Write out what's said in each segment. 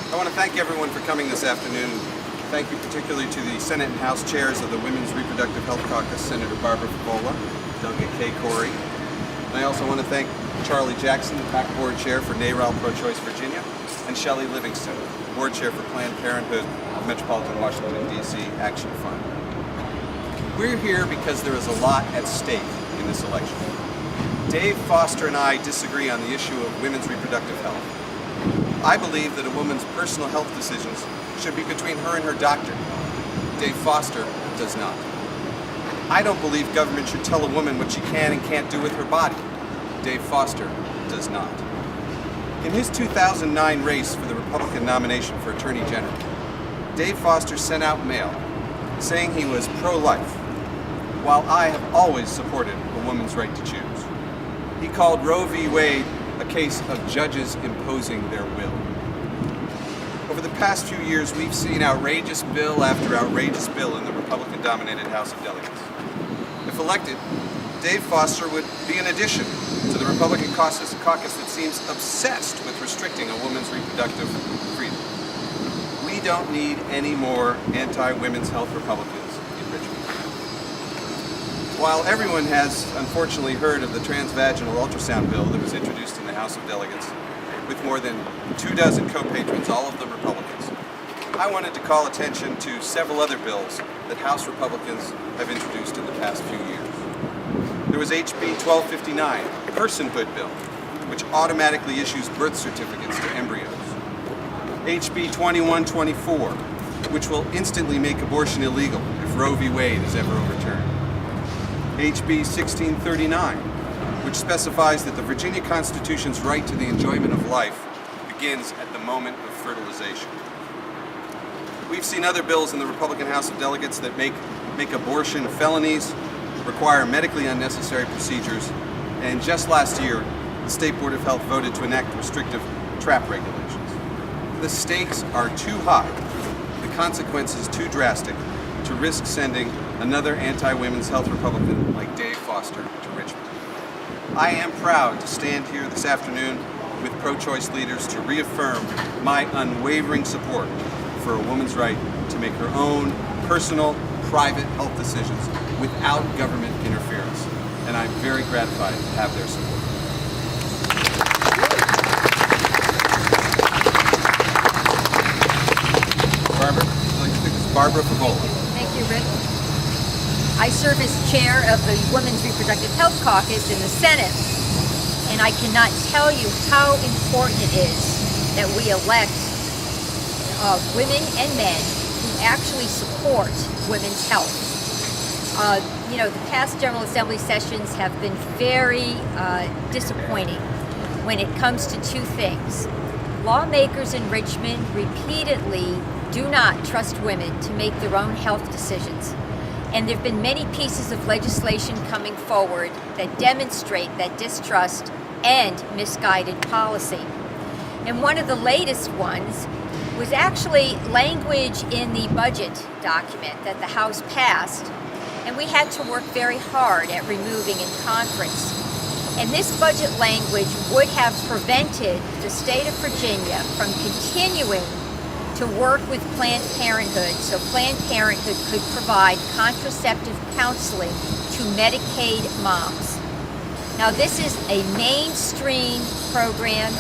I want to thank everyone for coming this afternoon. Thank you particularly to the Senate and House chairs of the Women's Reproductive Health Caucus, Senator Barbara Favola, Delegate Kaye, Kory. And I also want to thank Charlie Jackson, the PAC Board Chair for NARAL Pro-Choice Virginia, and Shelley Livingston, Board Chair for Planned Parenthood, Metropolitan Washington, D.C. Action Fund. We're here because there is a lot at stake in this election. Dave Foster and I disagree on the issue of women's reproductive health. I believe that a woman's personal health decisions should be between her and her doctor. Dave Foster does not. I don't believe government should tell a woman what she can and can't do with her body. Dave Foster does not. In his 2009 race for the Republican nomination for Attorney General, Dave Foster sent out mail saying he was pro-life, while I have always supported a woman's right to choose. He called Roe v. Wade a case of judges imposing their will. Over the past few years, we've seen outrageous bill after outrageous bill in the Republican-dominated House of Delegates. If elected, Dave Foster would be an addition to the Republican caucus that seems obsessed with restricting a woman's reproductive freedom. We don't need any more anti-women's health Republicans in Richmond. While everyone has unfortunately heard of the transvaginal ultrasound bill that was introduced in the House of Delegates, with more than 24 co-patrons, all of them Republicans, I wanted to call attention to several other bills that House Republicans have introduced in the past few years. There was HB 1259, a personhood bill, which automatically issues birth certificates to embryos. HB 2124, which will instantly make abortion illegal if Roe v. Wade is ever overturned. HB 1639, which specifies that the Virginia Constitution's right to the enjoyment of life begins at the moment of fertilization. We've seen other bills in the Republican House of Delegates that make abortion felonies, require medically unnecessary procedures, and just last year, the State Board of Health voted to enact restrictive trap regulations. The stakes are too high, the consequences too drastic to risk sending another anti-women's health Republican like Dave Foster to Richmond. I am proud to stand here this afternoon with pro-choice leaders to reaffirm my unwavering support for a woman's right to make her own personal, private health decisions without government interference. And I'm very gratified to have their support. Barbara, would you like to speak? This is Barbara Favola. Thank you, Rick. I serve as chair of the Women's Reproductive Health Caucus in the Senate, and I cannot tell you how important it is that we elect women and men who actually support women's health. The past General Assembly sessions have been very disappointing when it comes to two things. Lawmakers in Richmond repeatedly do not trust women to make their own health decisions. And there have been many pieces of legislation coming forward that demonstrate that distrust and misguided policy. And one of the latest ones was actually language in the budget document that the House passed, and we had to work very hard at removing in conference. And this budget language would have prevented the state of Virginia from continuing to work with Planned Parenthood so Planned Parenthood could provide contraceptive counseling to Medicaid moms. Now, this is a mainstream program.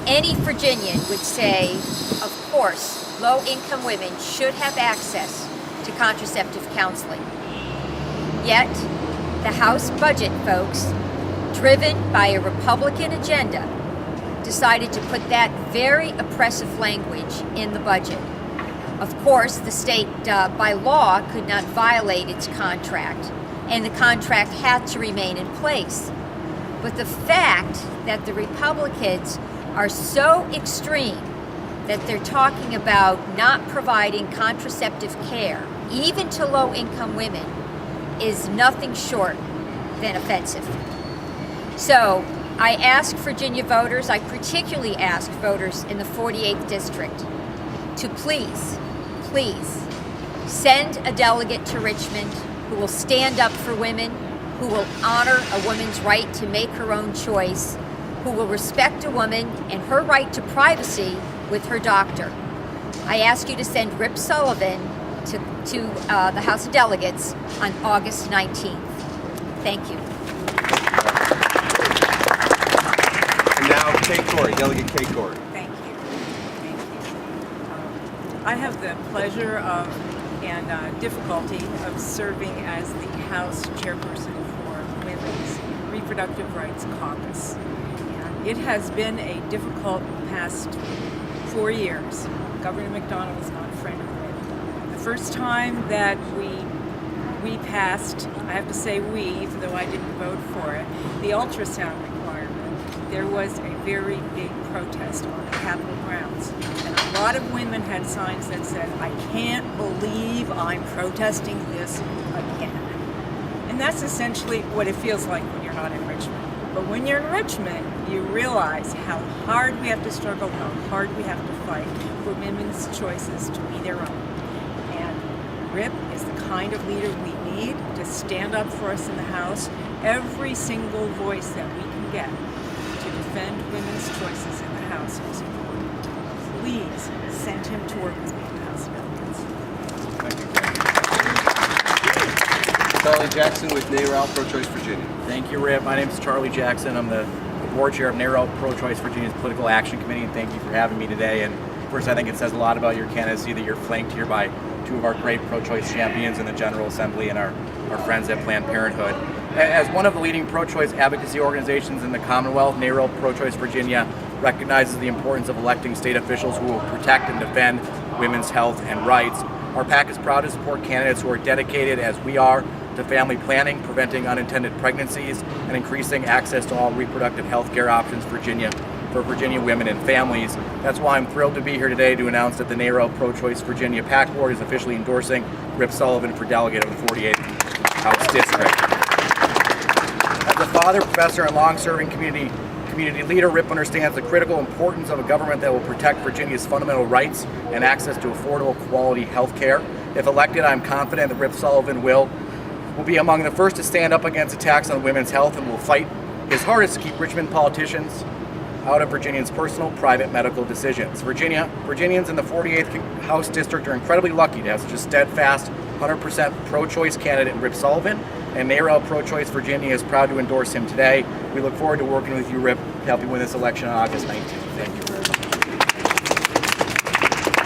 Any Virginian would say, of course, low-income women should have access to contraceptive counseling. Yet, the House budget folks, driven by a Republican agenda, decided to put that very oppressive language in the budget. Of course, the state, by law, could not violate its contract, and the contract had to remain in place. But the fact that the Republicans are so extreme that they're talking about not providing contraceptive care, even to low-income women, is nothing short than offensive. So, I ask Virginia voters, I particularly ask voters in the 48th District, to please send a delegate to Richmond who will stand up for women, who will honor a woman's right to make her own choice, who will respect a woman and her right to privacy with her doctor. I ask you to send Rip Sullivan to the House of Delegates on August 19th. Thank you. And now Kory, Delegate Kory. Thank you. Thank you. I have the pleasure of and difficulty of serving as the House chairperson for Women's Reproductive Rights Caucus. And it has been a difficult past 4 years. Governor McDonnell was not a friend of women. The first time that we passed, I have to say we, even though I didn't vote for it, the ultrasound requirement, there was a very big protest on the Capitol grounds. And a lot of women had signs that said, "I can't believe I'm protesting this again." And that's essentially what it feels like when you're not in Richmond. But when you're in Richmond, you realize how hard we have to struggle, how hard we have to fight for women's choices to be their own. And Rip is the kind of leader we need to stand up for us in the House. Every single voice that we can get to defend women's choices in the House is important. Please send him to work with me in the House of Delegates. Thank you, Charlie Jackson with NARAL Pro-Choice Virginia. Thank you, Rip. My name is Charlie Jackson. I'm the board chair of NARAL Pro-Choice Virginia's Political Action Committee, and thank you for having me today. And first, I think it says a lot about your candidacy that you're flanked here by two of our great pro-choice champions in the General Assembly and our friends at Planned Parenthood. As one of the leading pro-choice advocacy organizations in the Commonwealth, NARAL Pro-Choice Virginia recognizes the importance of electing state officials who will protect and defend women's health and rights. Our PAC is proud to support candidates who are dedicated, as we are, to family planning, preventing unintended pregnancies, and increasing access to all reproductive health care options for Virginia women and families. That's why I'm thrilled to be here today to announce that the NARAL Pro-Choice Virginia PAC Board is officially endorsing Rip Sullivan for delegate of the 48th House District. As a father, professor, and long-serving community leader, Rip understands the critical importance of a government that will protect Virginia's fundamental rights and access to affordable, quality health care. If elected, I'm confident that Rip Sullivan will be among the first to stand up against attacks on women's health and will fight his hardest to keep Richmond politicians out of Virginians' personal, private medical decisions. Virginians in the 48th House District are incredibly lucky to have such a steadfast, 100% pro-choice candidate in Rip Sullivan, and NARAL Pro-Choice Virginia is proud to endorse him today. We look forward to working with you, Rip, to help you win this election on August 19th. Thank you very much.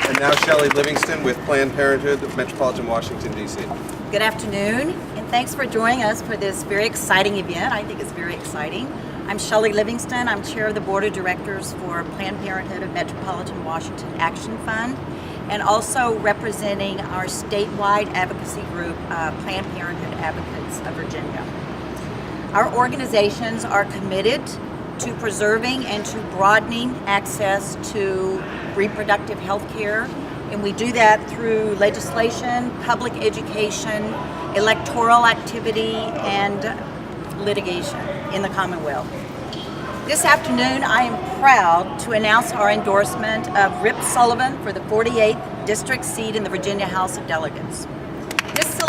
And now Shelley Livingston with Planned Parenthood of Metropolitan Washington, D.C. Good afternoon, and thanks for joining us for this very exciting event. I think it's very exciting. I'm Shelley Livingston. I'm chair of the board of directors for Planned Parenthood of Metropolitan Washington Action Fund, and also representing our statewide advocacy group, Planned Parenthood Advocates of Virginia. Our organizations are committed to preserving and to broadening access to reproductive health care, and we do that through legislation, public education, electoral activity, and litigation in the Commonwealth. This afternoon, I am proud to announce our endorsement of Rip Sullivan for the 48th District seat in the Virginia House of Delegates. This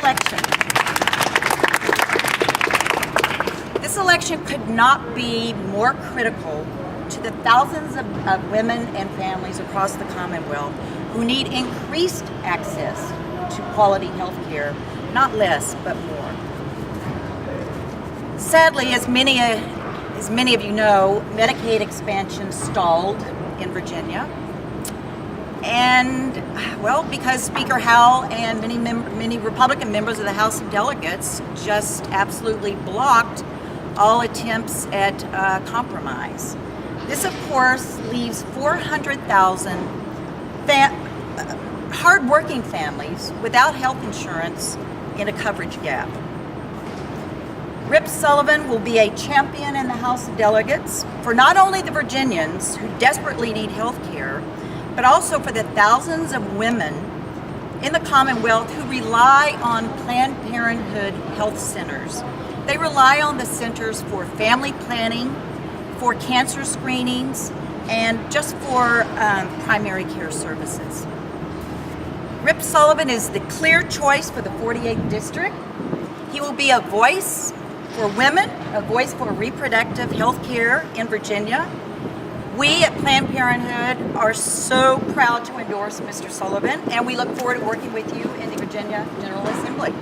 election could not be more critical to the thousands of women and families across the Commonwealth who need increased access to quality health care, not less, but more. Sadly, as many of you know, Medicaid expansion stalled in Virginia. And, well, because Speaker Howell and many Republican members of the House of Delegates just absolutely blocked all attempts at compromise. This, of course, leaves 400,000 hard-working families without health insurance in a coverage gap. Rip Sullivan will be a champion in the House of Delegates for not only the Virginians who desperately need health care, but also for the thousands of women in the Commonwealth who rely on Planned Parenthood health centers. They rely on the centers for family planning, for cancer screenings, and just for primary care services. Rip Sullivan is the clear choice for the 48th District. He will be a voice for women, a voice for reproductive health care in Virginia, We at Planned Parenthood are so proud to endorse Mr. Sullivan, and we look forward to working with you in the Virginia General Assembly.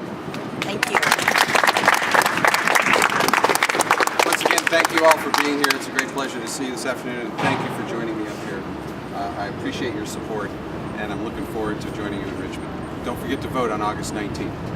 Thank you. Once again, thank you all for being here. It's a great pleasure to see you this afternoon, and thank you for joining me up here. I appreciate your support, and I'm looking forward to joining you in Richmond. Don't forget to vote on August 19th.